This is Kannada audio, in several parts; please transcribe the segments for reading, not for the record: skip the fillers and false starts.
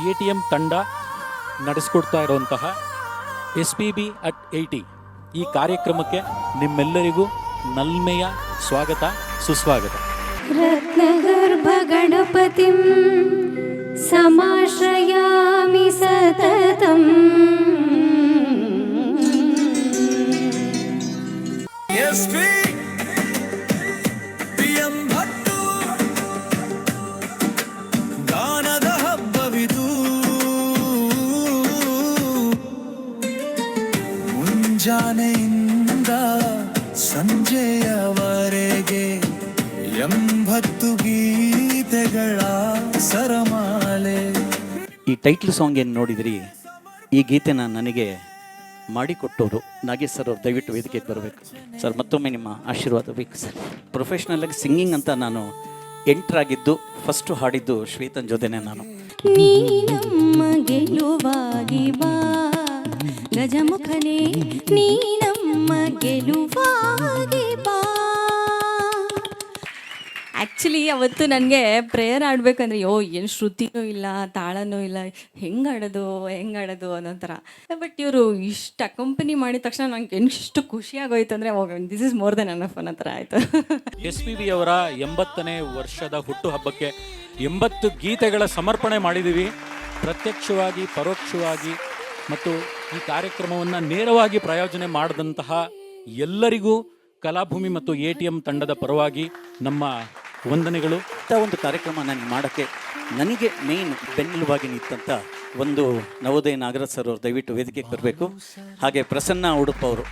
ATM ತಂಡ ನಡೆಸಿಕೊಡ್ತಾ ಇರುವಂತಹ SPB at 80 ಈ ಕಾರ್ಯಕ್ರಮಕ್ಕೆ ನಿಮ್ಮೆಲ್ಲರಿಗೂ ನಲ್ಮೆಯ ಸ್ವಾಗತ ಸುಸ್ವಾಗತ. ರತ್ನಗರ್ಭ ಗಣಪತಿಂ ಸಮಾಶ್ರಯಾಮಿ ಸತತಂ. ಗಾನದ ಹಬ್ಬವಿದು ಮುಂಜಾನೆಯಿಂದ ಸಂಜೆಯವರೆಗೆ 80 ಗೀತೆಗಳ ಸರಮಾಲೆ. ಈ ಟೈಟ್ಲ್ ಸಾಂಗ್ ಏನು ನೋಡಿದ್ರಿ, ಈ ಗೀತೆನ ನನಗೆ ಮಾಡಿಕೊಟ್ಟವರು ನಾಗೇಶ್ ಸರ್ ಅವ್ರು. ದಯವಿಟ್ಟು ವೇದಿಕೆಗೆ ಬರಬೇಕು ಸರ್. ಮತ್ತೊಮ್ಮೆ ನಿಮ್ಮ ಆಶೀರ್ವಾದ ಬೇಕು ಸರ್. ಪ್ರೊಫೆಷ್ನಲಾಗಿ ಸಿಂಗಿಂಗ್ ಅಂತ ನಾನು ಎಂಟ್ರಾಗಿದ್ದು, ಫಸ್ಟು ಹಾಡಿದ್ದು ಶ್ವೇತನ್ ಜೊತೆನೆ ನಾನು. ನೀ ನಮ್ಮ ಗೆಲುವಾಗಿ ಬಾ ಗಜಮುಖನೇ, ನೀ ನಮ್ಮ ಗೆಲುವಾಗಿ ಬಾ. ಆ್ಯಕ್ಚುಲಿ ಅವತ್ತು ನನಗೆ ಪ್ರೇಯರ್ ಆಡಬೇಕಂದ್ರೆ ಏನು ಶ್ರುತಿನೂ ಇಲ್ಲ, ತಾಳನೂ ಇಲ್ಲ, ಹೆಂಗೆ ಆಡೋದು ಅನ್ನೋ ಥರ. ಬಟ್ ಇವರು ಇಷ್ಟು ಅಕಂಪನಿ ಮಾಡಿದ ತಕ್ಷಣ ನಂಗೆ ಎಷ್ಟು ಖುಷಿ ಆಗೋಯ್ತು ಅಂದರೆ, this is more than enough ಅನ್ನೋ ಥರ ಆಯಿತು. SPB ಅವರ 80ನೇ ವರ್ಷದ ಹುಟ್ಟುಹಬ್ಬಕ್ಕೆ 80 ಗೀತೆಗಳ ಸಮರ್ಪಣೆ ಮಾಡಿದ್ದೀವಿ. ಪ್ರತ್ಯಕ್ಷವಾಗಿ, ಪರೋಕ್ಷವಾಗಿ ಮತ್ತು ಈ ಕಾರ್ಯಕ್ರಮವನ್ನು ನೇರವಾಗಿ ಪ್ರಾಯೋಜನೆ ಮಾಡಿದಂತಹ ಎಲ್ಲರಿಗೂ ಕಲಾಭೂಮಿ ಮತ್ತು ATM ತಂಡದ ಪರವಾಗಿ ನಮ್ಮ ವಂದನೆಗಳು. ಇಂಥ ಒಂದು ಕಾರ್ಯಕ್ರಮ ನನಗೆ ಮಾಡೋಕ್ಕೆ ನನಗೆ ಮೇಯ್ನ್ ಬೆನ್ನೆಲುಬಾಗಿ ನಿಂತಂಥ ಒಂದು ನವೋದಯ ನಾಗರಾಜ್ ಸರ್ ಅವರು ದಯವಿಟ್ಟು ವೇದಿಕೆಗೆ ಬರಬೇಕು. ಹಾಗೆ ಪ್ರಸನ್ನ ಉಡುಪ ಅವರು.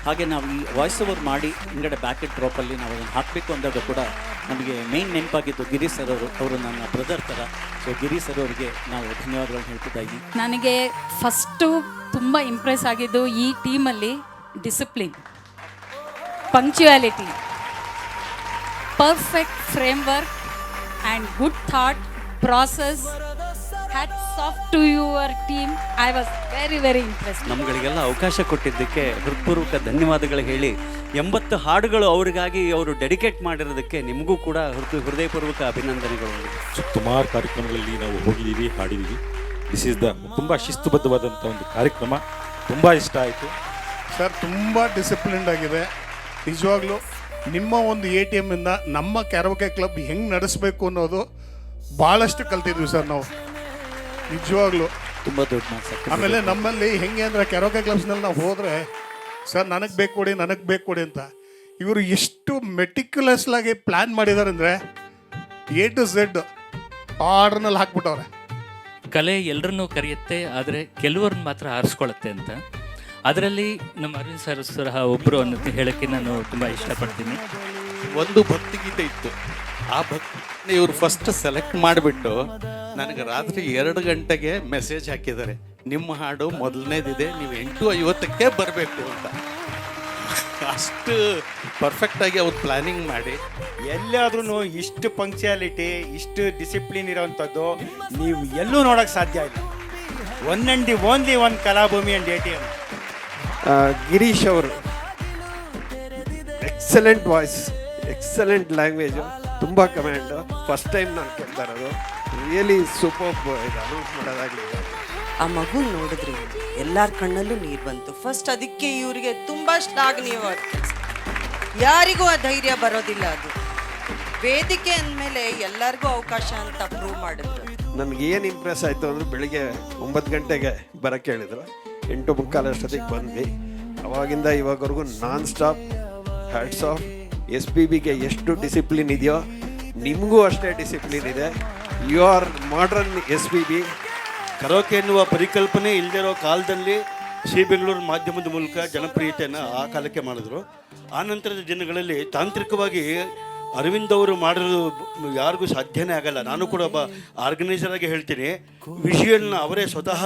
ಹಾಗೆ ನಾವು ಈ ವಾಯ್ಸ್ ಓವರ್ ಮಾಡಿ ಹಿಂಗಡೆ ಬ್ಯಾಕೆಟ್ ಡ್ರಾಪಲ್ಲಿ ನಾವು ಅದನ್ನು ಹಾಕಬೇಕು ಅಂದಾಗ ಕೂಡ ನಮಗೆ ಮೇಯ್ನ್ ನೆನಪಾಗಿದ್ದು ಗಿರೀಶ್ ಸರ್ ಅವರು ನನ್ನ ಬ್ರದರ್ ಥರ. ಸೊ ಗಿರೀಶ್ ಸರ್ ಅವರಿಗೆ ನಾವು ಧನ್ಯವಾದಗಳನ್ನು ಹೇಳ್ತಿದ್ದ ಇದ್ದೀವಿ. ನನಗೆ ಫಸ್ಟು ತುಂಬ ಇಂಪ್ರೆಸ್ ಆಗಿದ್ದು ಈ ಟೀಮಲ್ಲಿ discipline, punctuality, perfect framework and good thought process. Hats off to your team. I was very impressed. ನಮ್ಗಳಿಗೆಲ್ಲ ಅವಕಾಶ ಕೊಟ್ಟಿದ್ದಕ್ಕೆ ಹೃತ್ಪೂರ್ವಕ ಧನ್ಯವಾದಗಳು ಹೇಳಿ, 80 ಹಾಡುಗಳು ಅವರಿಗಾಗಿ ಅವರು ಡೆಡಿಕೇಟ್ ಮಾಡಿರೋದಕ್ಕೆ ನಿಮಗೂ ಕೂಡ ಹೃದಯಪೂರ್ವಕ ಅಭಿನಂದನೆಗಳು. ಸುಮಾರು ಕಾರ್ಯಕ್ರಮಗಳಲ್ಲಿ ನಾವು ಹೋಗಿದ್ದೀವಿ, ಹಾಡಿದ್ದೀವಿ. ದಿಸ್ ಈಸ್ ದ ತುಂಬ ಶಿಸ್ತುಬದ್ಧವಾದಂಥ ಒಂದು ಕಾರ್ಯಕ್ರಮ. ತುಂಬ ಇಷ್ಟ ಆಯಿತು ಸರ್. ತುಂಬ ಡಿಸಿಪ್ಲಿನ್ಡ್ ಆಗಿದೆ ನಿಜವಾಗ್ಲೂ. ನಿಮ್ಮ ಒಂದು ATM ಇಂದ ನಮ್ಮ ಕ್ಯಾರೋಕೆ ಕ್ಲಬ್ ಹೆಂಗೆ ನಡೆಸಬೇಕು ಅನ್ನೋದು ಭಾಳಷ್ಟು ಕಲ್ತಿದ್ವಿ ಸರ್ ನಾವು ನಿಜವಾಗ್ಲೂ. ತುಂಬ ದೊಡ್ಡ ಮಾತು. ಆಮೇಲೆ ನಮ್ಮಲ್ಲಿ ಹೆಂಗೆ ಅಂದರೆ ಕ್ಯಾರೋಕೆ ಕ್ಲಬ್ಸ್ನಲ್ಲಿ ನಾವು ಹೋದರೆ ಸರ್ ನನಗೆ ಬೇಕು ಕೊಡಿ ಅಂತ ಇವರು ಎಷ್ಟು ಮೆಟಿಕ್ಯುಲಸ್ಲಾಗಿ ಪ್ಲ್ಯಾನ್ ಮಾಡಿದ್ದಾರೆ ಅಂದರೆ A to Z ಆರ್ಡ್ರ್ನಲ್ಲಿ ಹಾಕ್ಬಿಟ್ಟವ್ರೆ. ಕಲೆ ಎಲ್ಲರನ್ನೂ ಕರೆಯುತ್ತೆ, ಆದರೆ ಕೆಲವ್ರನ್ನ ಮಾತ್ರ ಆರಿಸ್ಕೊಳ್ಳುತ್ತೆ ಅಂತ. ಅದರಲ್ಲಿ ನಮ್ಮ ಅರವಿಂದ್ ಸರ್ ಸಹ ಒಬ್ಬರು ಅನ್ನೋದು ಹೇಳೋಕ್ಕೆ ನಾನು ತುಂಬ ಇಷ್ಟಪಡ್ತೀನಿ. ಒಂದು ಭಕ್ತಿಗೀತೆ ಇತ್ತು, ಆ ಭಕ್ತಿ ಇವರು ಫಸ್ಟ್ ಸೆಲೆಕ್ಟ್ ಮಾಡಿಬಿಟ್ಟು ನನಗೆ ರಾತ್ರಿ 2 ಗಂಟೆಗೆ ಮೆಸೇಜ್ ಹಾಕಿದ್ದಾರೆ, ನಿಮ್ಮ ಹಾಡು ಮೊದಲನೇದಿದೆ, ನೀವು 8:50ಕ್ಕೆ ಬರಬೇಕು ಅಂತ. ಅಷ್ಟು ಪರ್ಫೆಕ್ಟಾಗಿ ಅವ್ರು ಪ್ಲ್ಯಾನಿಂಗ್ ಮಾಡಿ ಎಲ್ಲಾದ್ರೂ ಇಷ್ಟು ಪಂಕ್ಚುಯಾಲಿಟಿ, ಇಷ್ಟು ಡಿಸಿಪ್ಲಿನ್ ಇರೋವಂಥದ್ದು ನೀವು ಎಲ್ಲೂ ನೋಡೋಕ್ಕೆ ಸಾಧ್ಯ ಇಲ್ಲ. One and the only one Kalabhoomi and ATM. Girish ಅವರು ಎಕ್ಸಲೆಂಟ್ ವಾಯ್ಸ್, ಎಕ್ಸಲೆಂಟ್ ಲ್ಯಾಂಗ್ವೇಜು, ತುಂಬ ಕಮೆಂಡು. ಫಸ್ಟ್ ಟೈಮ್ ನಾನು ಕೇಳ್ತಾ ಇರೋದು. Really super. ಇದು ಅನೌನ್ಸ್ ಮಾಡೋದಾಗಲಿ, ಆ ಮಗು ನೋಡಿದ್ರಿ ಎಲ್ಲರ ಕಣ್ಣಲ್ಲೂ ನೀರು ಬಂತು. ಫಸ್ಟ್ ಅದಕ್ಕೆ ಇವರಿಗೆ ತುಂಬ ಶ್ಲಾಘನೀಯ. ಯಾರಿಗೂ ಆ ಧೈರ್ಯ ಬರೋದಿಲ್ಲ. ಅದು ವೇದಿಕೆ ಅಂದಮೇಲೆ ಎಲ್ಲರಿಗೂ ಅವಕಾಶ ಅಂತ ಪ್ರೂವ್ ಮಾಡಿದ್ರು. ನನಗೇನು ಇಂಪ್ರೆಸ್ ಆಯಿತು ಅಂದರೆ, ಬೆಳಿಗ್ಗೆ 9 ಗಂಟೆಗೆ ಬರೋಕ್ಕೆ ಹೇಳಿದ್ರು, 8:45 ಅಷ್ಟೊತ್ತಿಗೆ ಬಂದ್ವಿ. ಅವಾಗಿಂದ ಇವಾಗವರೆಗೂ ನಾನ್ ಸ್ಟಾಪ್ ಹ್ಯಾಟ್ಸ್ ಆಫ್. SPBಗೆ ಎಷ್ಟು ಡಿಸಿಪ್ಲಿನ್ ಇದೆಯೋ ನಿಮಗೂ ಅಷ್ಟೇ ಡಿಸಿಪ್ಲಿನ್ ಇದೆ. You are modern SPB. Karaoke ಎನ್ನುವ ಪರಿಕಲ್ಪನೆ ಇಲ್ಲದಿರೋ ಕಾಲದಲ್ಲಿ ಸಿ ಬೆಂಗಳೂರು ಮಾಧ್ಯಮದ ಮೂಲಕ ಜನಪ್ರಿಯತೆಯನ್ನು ಆ ಕಾಲಕ್ಕೆ ಮಾಡಿದ್ರು. ಆ ನಂತರದ ದಿನಗಳಲ್ಲಿ ತಾಂತ್ರಿಕವಾಗಿ ಅರವಿಂದ್ ಅವರು ಮಾಡಿರೋದು ಯಾರಿಗೂ ಸಾಧ್ಯನೇ ಆಗಲ್ಲ. ನಾನು ಕೂಡ ಒಬ್ಬ ಆರ್ಗನೈಸರ್ ಆಗಿ ಹೇಳ್ತೀನಿ, ವಿಷುವಲ್ನ ಅವರೇ ಸ್ವತಃ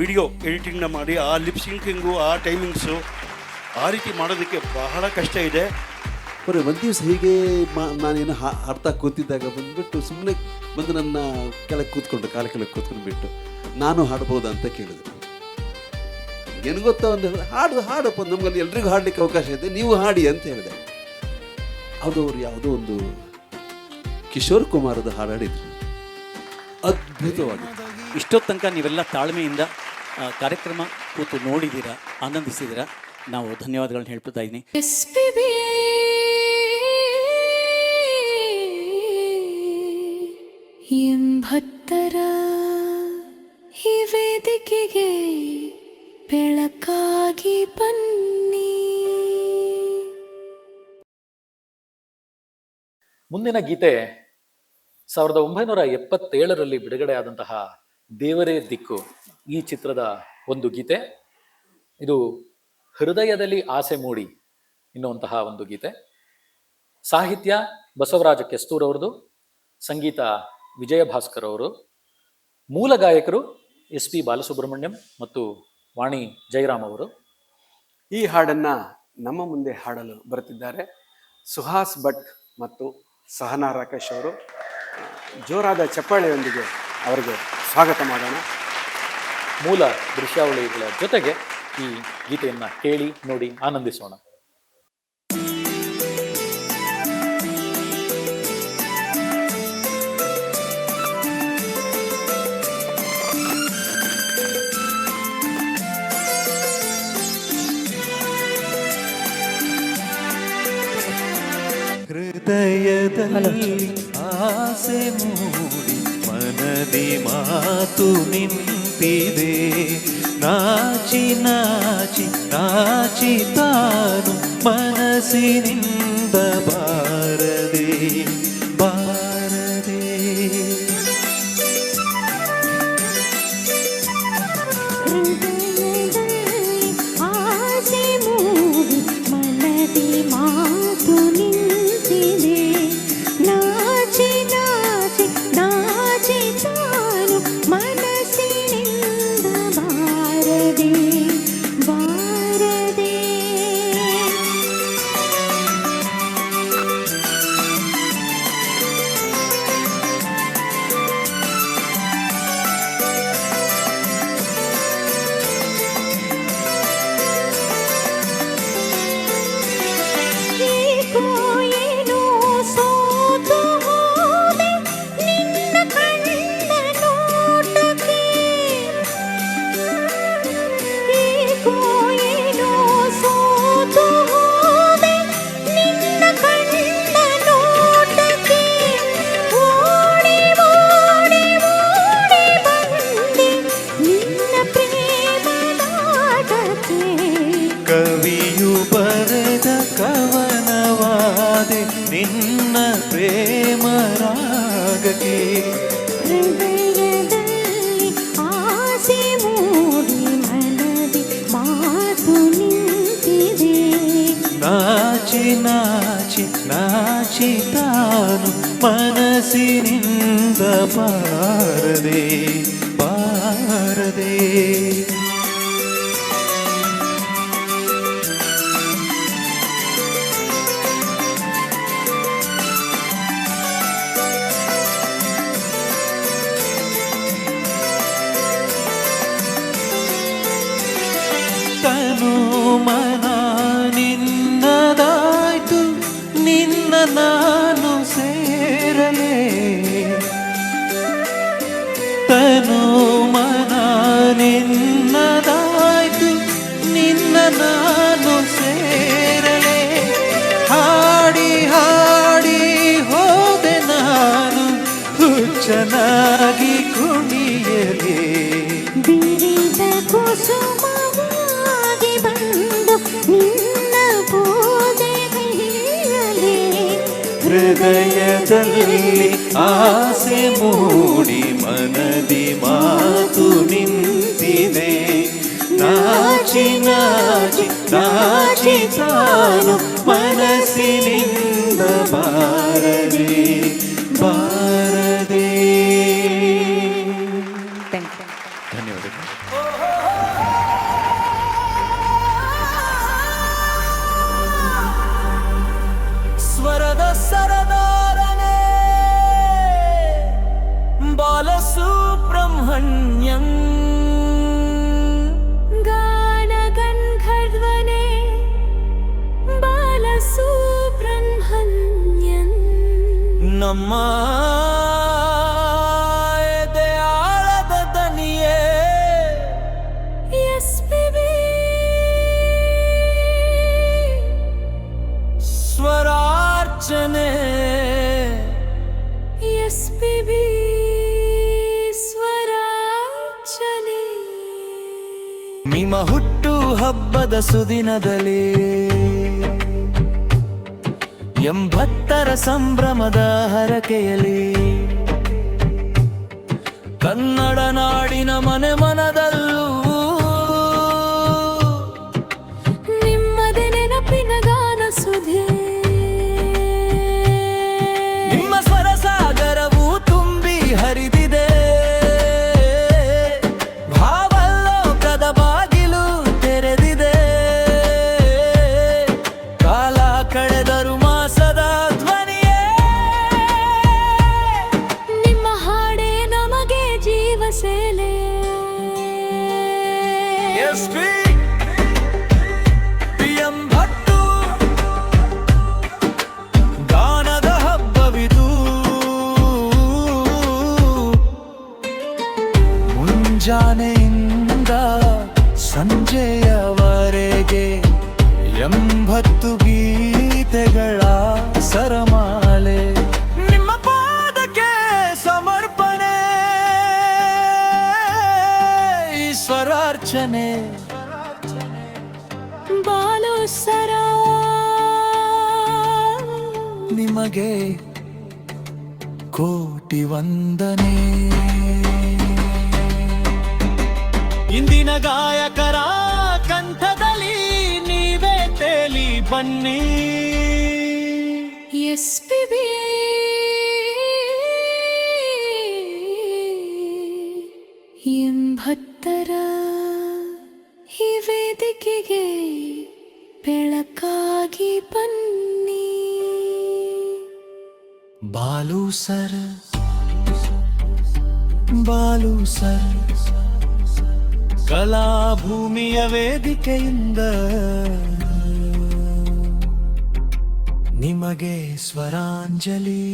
ವಿಡಿಯೋ ಎಡಿಟಿಂಗ್ನ ಮಾಡಿ ಆ ಲಿಪ್ಸಿಂಕಿಂಗು, ಆ ಟೈಮಿಂಗ್ಸು, ಆ ರೀತಿ ಮಾಡೋದಕ್ಕೆ ಬಹಳ ಕಷ್ಟ ಇದೆ. ಒಂದು ದಿವಸ ಹೀಗೆ ನಾನೇನು ಅರ್ಥ ಕೂತಿದ್ದಾಗ ಬಂದುಬಿಟ್ಟು ಸುಮ್ಮನೆ ಬಂದು ನನ್ನ ಕೆಳಗೆ ಕೂತ್ಕೊಂಡು ಕಾಲ ಕೆಳಗೆ ಕೂತ್ಕೊಂಡ್ಬಿಟ್ಟು ನಾನು ಹಾಡ್ಬೋದಾ ಅಂತ ಕೇಳಿದೆ. ಏನು ಗೊತ್ತಾ, ಒಂದು ಹಾಡಪ್ಪ, ನಮಗಲ್ಲಿ ಎಲ್ರಿಗೂ ಹಾಡಲಿಕ್ಕೆ ಅವಕಾಶ ಇದೆ, ನೀವು ಹಾಡಿ ಅಂತ ಹೇಳಿದೆ. ಅದು ಅವ್ರು ಯಾವುದೋ ಒಂದು ಕಿಶೋರ್ ಕುಮಾರದ ಹಾಡಾಡಿದ್ರು, ಅದ್ಭುತವಾಗಿತ್ತು. ಇಷ್ಟೊತ್ತು ತನಕ ನೀವೆಲ್ಲ ತಾಳ್ಮೆಯಿಂದ ಕಾರ್ಯಕ್ರಮ ಕೂತು ನೋಡಿದ್ದೀರಾ, ಆನಂದಿಸಿದ್ದೀರಾ. ನಾವು ಧನ್ಯವಾದಗಳನ್ನ ಹೇಳ್ತಾ ಇದ್ದೀನಿ. ಎಂಬತ್ತರ ಈ ವೇದಿಕೆಗೆ ಬೆಳಕಾಗಿ ಬನ್ನಿ. ಮುಂದಿನ ಗೀತೆ 1977ರಲ್ಲಿ ಬಿಡುಗಡೆಯಾದಂತಹ ದೇವರೇ ದಿಕ್ಕು ಈ ಚಿತ್ರದ ಒಂದು ಗೀತೆ. ಇದು ಹೃದಯದಲ್ಲಿ ಆಸೆ ಮೂಡಿ ಎನ್ನುವಂತಹ ಒಂದು ಗೀತೆ. ಸಾಹಿತ್ಯ ಬಸವರಾಜ ಕೆಸ್ತೂರ್ ಅವರದು, ಸಂಗೀತ ವಿಜಯ ಭಾಸ್ಕರ್ ಅವರು, ಮೂಲ ಗಾಯಕರು SP ಬಾಲಸುಬ್ರಹ್ಮಣ್ಯಂ ಮತ್ತು ವಾಣಿ ಜಯರಾಮ್ ಅವರು. ಈ ಹಾಡನ್ನು ನಮ್ಮ ಮುಂದೆ ಹಾಡಲು ಬರುತ್ತಿದ್ದಾರೆ ಸುಹಾಸ್ ಭಟ್ ಮತ್ತು ಸಹನಾ ರಾಕೇಶ್ ಅವರು. ಜೋರಾದ ಚಪ್ಪಾಳೆಯೊಂದಿಗೆ ಅವರಿಗೆ ಸ್ವಾಗತ ಮಾಡೋಣ. ಮೂಲ ದೃಶ್ಯಾವಳಿಗಳ ಜೊತೆಗೆ ಈ ಗೀತೆಯನ್ನು ಕೇಳಿ ನೋಡಿ ಆನಂದಿಸೋಣ. ಹೃದಯದಲ್ಲಿ ಆಸೆ ಮೂಡಿ ಮನದಿ ಮಾತು ನಿಂತಿದೆ. ನಾಚಿ ನಾಚಿ ನಾಚಿ ತಾನು ಮನಸ್ಸಿನಿಂದ ಬಾರದೆ ಬಾರದೆ. ಆಸೆ ಮೂಡಿ ಮನದಿ ಮಾತು ನಿಂತಿದೆ. ನಾಚಿ ನಾಚಿ ನಾಚಿ ತಾನು ಮನಸ್ಸಿನಿಂದ ಬಾರದೆ ಬಾರದೆ. ಏಕೋ ಏನೋ ಸೋತು ಹೋದೆ ನಿನ್ನ ಕಣ್ಣ ನೋಟಕ್ಕೆ. ಏಕೋ ಏನೋ ಸೋತು ಹೋದೆ ನಿನ್ನ ಕಣ್ಣ ನೋಟಕ್ಕೆ. ಓಡಿ ಓಡಿ ಓಡಿ ಬಂದೆ ನಿನ್ನ ಪ್ರೇಮದಾಟಕ್ಕೆ. ಕವಿಯು ಬರೆದ ಕವನವಾದೆ ನಿನ್ನ ಪ್ರೇಮ ರಾಗಕ್ಕೆ. ಹೃದಯದಲ್ಲಿ ಆಸೆ ಮೂಡಿ ಮನದಿ ಮಾತು ನಿಂತಿದೆ. ನಾಚಿ ನಾಚಿ ನಾಚಿ ತಾನು ಮನಸ್ಸಿನಿಂದ ಬಾರದೆ ಬಾರದೆ. ತನು ಮನ ನಿನ್ನದಾಯ್ತು ನಿನ್ನ ನಾನು ಸೇರಲೇ. ತನು ಮನ ನಿನ್ನದಾಯ್ತು ನಿನ್ನ ನಾನು ಸೇರಲೇ. ಹಾಡಿ ಹಾಡಿ ಹೋದೆ ನಾನು ಹುಚ್ಚನಾಗಿ ಕುಣಿಯಲೇ. ಬಿರಿದ ಕುಸುಮವಾಗಿ ಬಂದು ನಿನ್ನ ಪೂಜೆಗೈಯಲೇ. ಹೃದಯದಲ್ಲಿ ಆಸೆ ಮೂಡಿ ಮನದಿ ಮಾತು ನಿಂತಿದೆ. ನಾಚಿ ನಾಚಿ ನಾಚಿ ತಾನು ಮನಸ್ಸಿನಿಂದ ಬಾರದೆ ಬಾರದೆ. ಧನ್ಯವಾದಗಳು. ಸ್ವರದ ಸರದಾರನೇ ಬಾಲಸುಬ್ರಹ್ಮಣ್ಯಂ. ಗಾನ ಗಂಧರ್ವನೇ ಬಾಲಸುಬ್ರಹ್ಮಣ್ಯಂ. ನಮ್ಮ ಎದೆಯಾಳದ SPB ಸ್ವರಾರ್ಚನೆ. ನಿಮ್ಮ ಹುಟ್ಟು ಹಬ್ಬದ ಸುದಿನದಲ್ಲಿ 80ರ ಸಂಭ್ರಮದ ಹರಕೆಯಲ್ಲಿ ಕನ್ನಡ ನಾಡಿನ ಮನೆ ಮನದಲ್ಲೂ ನಿಮ್ಮದೇ ನೆನಪಿನ ಗಾನ ಸುಧೆ. ನಿಮ್ಮ ಸ್ವರ ಸಾಗರವು ತುಂಬಿ ಹರಿದಿದೆ. ಭಾವಲೋಕದ ಬಾಗಿಲು ತೆರೆದಿದೆ. ಕಾಲ ಕಳೆದರು ಮಾಸದ ಧ್ವನಿಯೇ. ನಿಮ್ಮ ಹಾಡೇ ನಮಗೆ ಜೀವ ಸೇಲೆ. PM ಭಟ್ಟು ಗಾನದ ಹಬ್ಬವಿದು. ಮುಂಜಾನೆಯಿಂದ ಸಂಜೆಯವರೆಗೆ 80 ಗೀತೆಗಳ ಸರಮಾಲೆ. ನಿಮ್ಮ ಪಾದಕ್ಕೆ ಸಮರ್ಪಣೆ ಈ ಸ್ವರಾರ್ಚನೆ. ಬಾಲು ಸರ ನಿಮಗೆ ಕೋಟಿ ವಂದನೆ. ಇಂದಿನ ಗಾಯಕರ ಕಂಠದಲ್ಲಿ ನೀವೇ ತೇಲಿ ಬನ್ನಿ. SPB ಎಂಬತ್ತರ ಈ ವೇದಿಕೆಗೆ ಬೆಳಕಾಗಿ ಬನ್ನಿ. ಬಾಲು ಸರ್ ಬಾಲು ಸರ್ ಕಲಾಭೂಮಿಯ ವೇದಿಕೆಯಿಂದ ನಿಮಗೆ ಸ್ವರಾಂಜಲಿ.